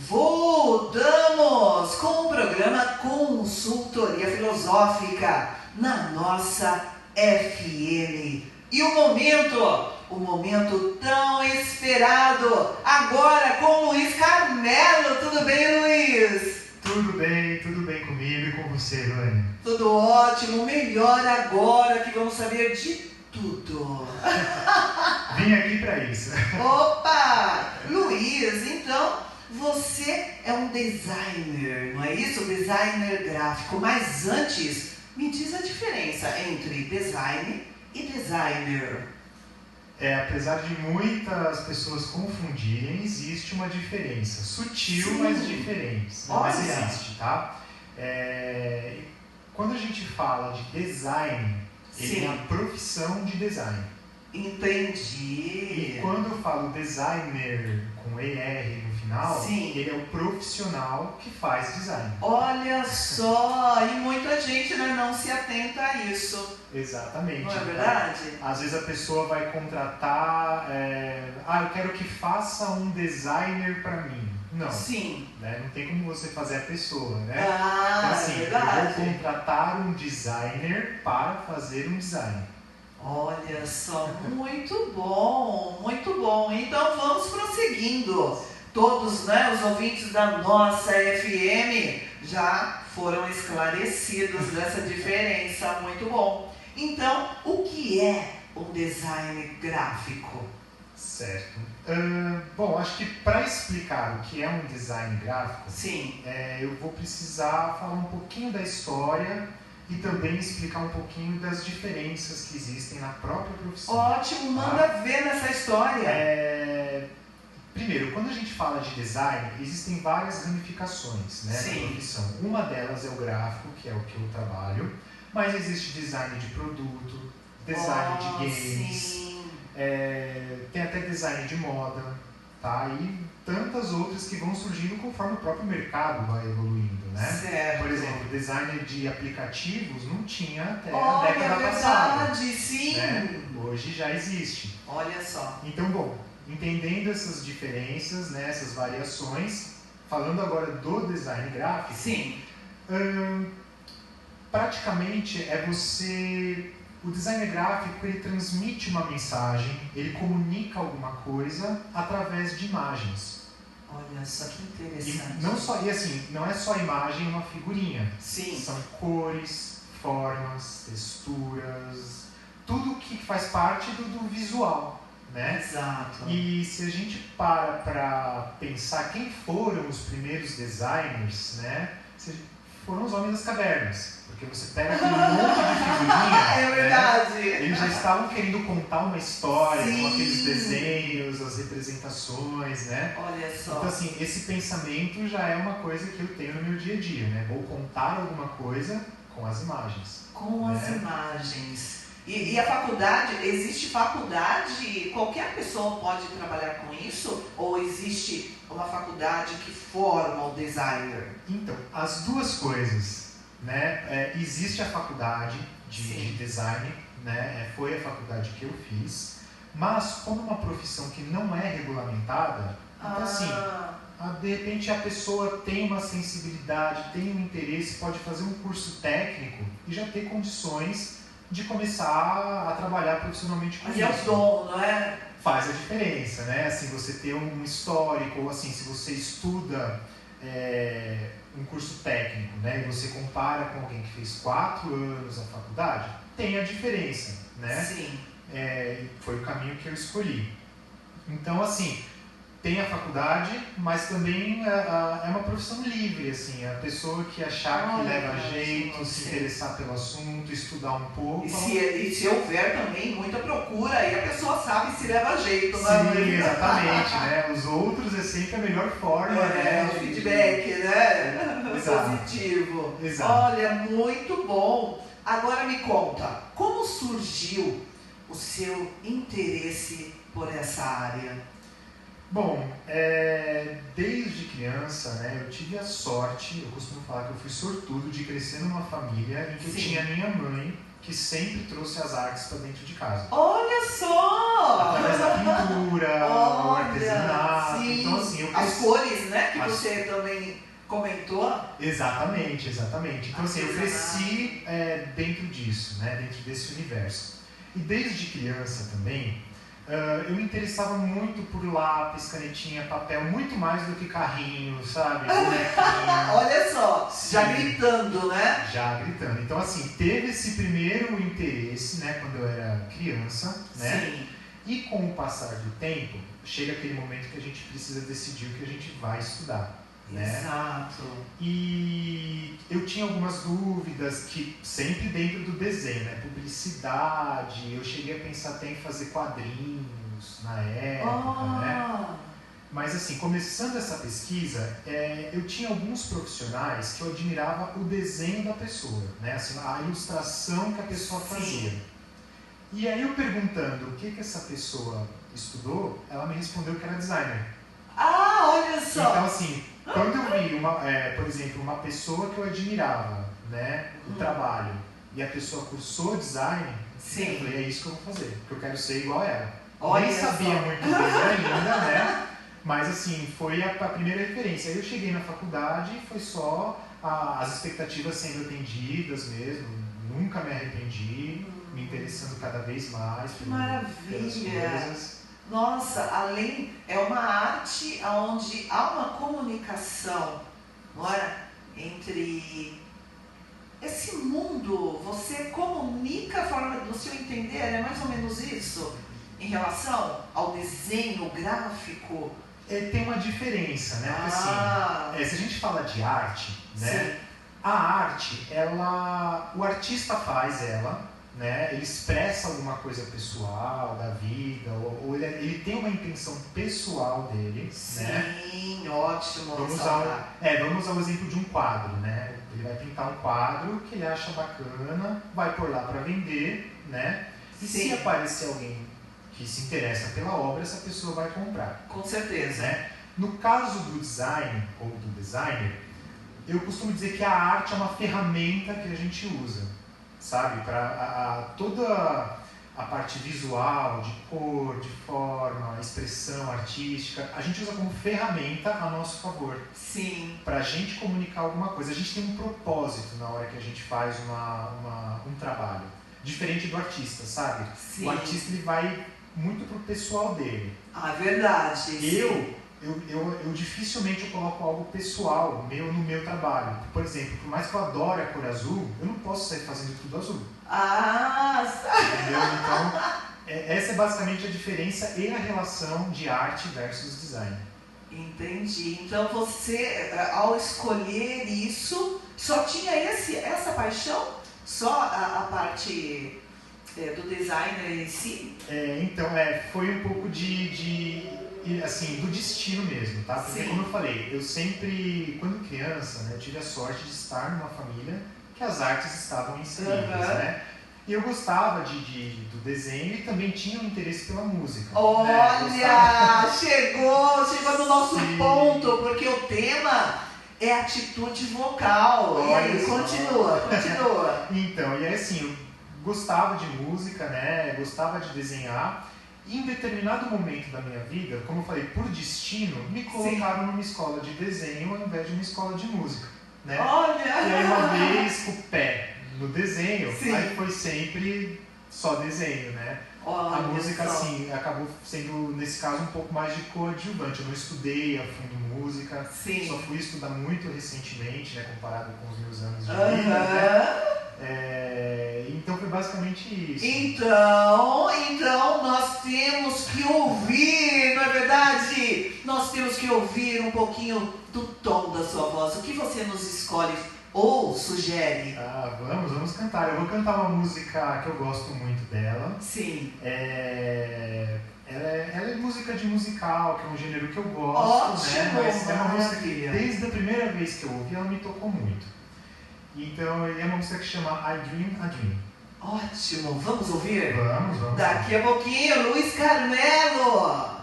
Voltamos com o programa Consultoria Filosófica na nossa FM. E o momento tão esperado, agora com o Luiz Carmelo. Tudo bem, Luiz? Tudo bem comigo e com você, Luane? Tudo ótimo, melhor agora que vamos saber de tudo. Vim aqui para isso. Opa! Luiz, então, você é um designer, não é isso? Designer gráfico. Mas antes, me diz a diferença entre design e designer. Apesar de muitas pessoas confundirem, existe uma diferença. Sutil, Sim. mas diferente. Olha. Mas existe, tá? Quando a gente fala de design, ele é a profissão de design. Entendi. E quando eu falo designer com ER no final, Sim. ele é o profissional que faz design. Olha só, e muita gente, né, não se atenta a isso. Exatamente. Não é verdade? Às vezes a pessoa vai contratar, eu quero que faça um designer para mim. Não. Sim. Né? Não tem como você fazer a pessoa, né? Ah, Então, assim, é verdade. eu vou contratar um designer para fazer um design. Olha só, muito bom, muito bom. Então vamos prosseguindo. Todos, né, os ouvintes da nossa FM já foram esclarecidos dessa diferença, muito bom. Então, o que é um design gráfico? Certo. Bom, acho que para explicar o que é um design gráfico, Sim. Eu vou precisar falar um pouquinho da história e também explicar um pouquinho das diferenças que existem na própria profissão. Ótimo, manda ver nessa história. Primeiro, quando a gente fala de design, existem várias ramificações, né, Sim. na profissão. Uma delas é o gráfico, que é o que eu trabalho, mas existe design de produto, design de games, Sim. tem até design de moda, tá? E tantas outras que vão surgindo conforme o próprio mercado vai evoluindo, né? Certo. Por exemplo, designer de aplicativos não tinha até a Olha, década é passada. verdade, sim. Né? Hoje já existe. Olha só. Então, bom, entendendo essas diferenças, né, essas variações, falando agora do design gráfico, Sim. praticamente o designer gráfico, ele transmite uma mensagem, ele comunica alguma coisa através de imagens. Olha só que interessante. Não é só imagem, uma figurinha. Sim. São cores, formas, texturas, tudo que faz parte do visual, né? Exato. E se a gente para pensar quem foram os primeiros designers, né? Foram os homens das cavernas. Porque você pega aquele monte de figurinha, É verdade. né? Eles já estavam querendo contar uma história, Sim. com aqueles desenhos, as representações, né? Olha só. Então, assim, esse pensamento já é uma coisa que eu tenho no meu dia a dia, né? Vou contar alguma coisa com as imagens. Com as imagens. E a faculdade, existe faculdade? Qualquer pessoa pode trabalhar com isso? Ou existe uma faculdade que forma o designer? Então, as duas coisas, né? Existe a faculdade de design, né? Foi a faculdade que eu fiz, mas como uma profissão que não é regulamentada, então assim, de repente a pessoa tem uma sensibilidade, tem um interesse, pode fazer um curso técnico e já ter condições de começar a trabalhar profissionalmente com Mas isso. é o dom, não é? Faz a diferença, né? Assim, você ter um histórico, ou assim, se você estuda um curso técnico, né? E você compara com alguém que fez 4 anos a faculdade, tem a diferença, né? Sim. Foi o caminho que eu escolhi. Então, assim, tem a faculdade, mas também é uma profissão livre, assim, a pessoa que achar que leva jeito, se interessar pelo assunto, estudar um pouco. E se houver também muita procura, aí a pessoa sabe se leva jeito. Sim, exatamente, né? Os outros é sempre a melhor forma, né? O feedback, né? Exato. Positivo. Exato. Olha, muito bom. Agora me conta, como surgiu o seu interesse por essa área? Bom, desde criança, né, eu tive a sorte, eu costumo falar que eu fui sortudo de crescer numa família em que eu tinha minha mãe que sempre trouxe as artes para dentro de casa. Olha só! Através da pintura, o artesanato. Sim. Então, assim, as cores, né? Que você também comentou. Exatamente. Então, assim, eu cresci dentro disso, né? Dentro desse universo. E desde criança também, eu me interessava muito por lápis, canetinha, papel, muito mais do que carrinho, sabe? Bonequinho. Olha só, Sim. já gritando, né? Já gritando. Então, assim, teve esse primeiro interesse, né? Quando eu era criança, né? Sim. E com o passar do tempo, chega aquele momento que a gente precisa decidir o que a gente vai estudar. Né? Exato. E eu tinha algumas dúvidas que sempre dentro do desenho, né? Publicidade, eu cheguei a pensar até em fazer quadrinhos na época, né? Mas assim, começando essa pesquisa, eu tinha alguns profissionais que eu admirava o desenho da pessoa, né? Assim, a ilustração que a pessoa fazia. E aí eu perguntando o que essa pessoa estudou, ela me respondeu que era designer. Olha só! Então assim, quando eu vi, por exemplo, uma pessoa que eu admirava, né, o trabalho, e a pessoa cursou design, sim. Eu falei, é isso que eu vou fazer, porque eu quero ser igual a ela. Olha Nem sabia só. muito bem ainda, né? Mas assim, foi a primeira referência. Aí eu cheguei na faculdade e foi só as expectativas sendo atendidas mesmo, nunca me arrependi, me interessando cada vez mais pelas coisas. Nossa, além, é uma arte onde há uma comunicação, não é? Entre esse mundo, você comunica a forma do seu entender, é mais ou menos isso? Em relação ao desenho gráfico? Tem uma diferença, né? Porque assim, se a gente fala de arte, né? Sim. A arte, o artista faz ela, né? Ele expressa alguma coisa pessoal da vida, ou ele tem uma intenção pessoal dele, sim, né? Sim, ótimo. Vamos usar o exemplo de um quadro, né? Ele vai pintar um quadro que ele acha bacana, vai pôr lá para vender, né? E se aparecer alguém que se interessa pela obra, essa pessoa vai comprar. Com certeza. Né? No caso do design, ou do designer, eu costumo dizer que a arte é uma ferramenta que a gente usa, sabe? Para toda a parte visual, de cor, de forma, expressão artística, a gente usa como ferramenta a nosso favor. Sim. Para a gente comunicar alguma coisa. A gente tem um propósito na hora que a gente faz um trabalho. Diferente do artista, sabe? Sim. O artista ele vai muito pro pessoal dele. Verdade. Eu dificilmente eu coloco algo pessoal no meu trabalho. Por exemplo, por mais que eu adore a cor azul, eu não posso sair fazendo tudo azul. Entendeu? Então, essa é basicamente a diferença e a relação de arte versus design. Entendi. Então você, ao escolher isso, só tinha essa paixão? Só a parte do designer em si? Então, foi um pouco assim, do destino mesmo, tá? Porque, como eu falei, eu sempre, quando criança, né, eu tive a sorte de estar numa família que as artes estavam inseridas, né? E eu gostava do desenho e também tinha um interesse pela música. Olha, chegou no nosso ponto, porque o tema é atitude vocal. E aí, continua. Então, e aí assim, eu gostava de música, né? Gostava de desenhar. E em determinado momento da minha vida, como eu falei, por destino, me colocaram numa escola de desenho ao invés de uma escola de música, né? Olha! E aí uma vez com o pé no desenho, Sim. aí foi sempre só desenho, né? A música, assim, acabou sendo, nesse caso, um pouco mais de coadjuvante. Eu não estudei a fundo música, só fui estudar muito recentemente, né, comparado com os meus anos de vida, né? Então foi basicamente isso. Então nós temos que ouvir, não é verdade? Nós temos que ouvir um pouquinho do tom da sua voz. O que você nos escolhe ou sugere? Vamos cantar. Eu vou cantar uma música que eu gosto muito dela. Sim. Ela é música de musical, que é um gênero que eu gosto, né? Mas é uma música que desde a primeira vez que eu ouvi, ela me tocou muito. Então, é uma música que chama I Dream a Dream. Ótimo, vamos ouvir? Vamos. Daqui a pouquinho, Luiz Carmelo!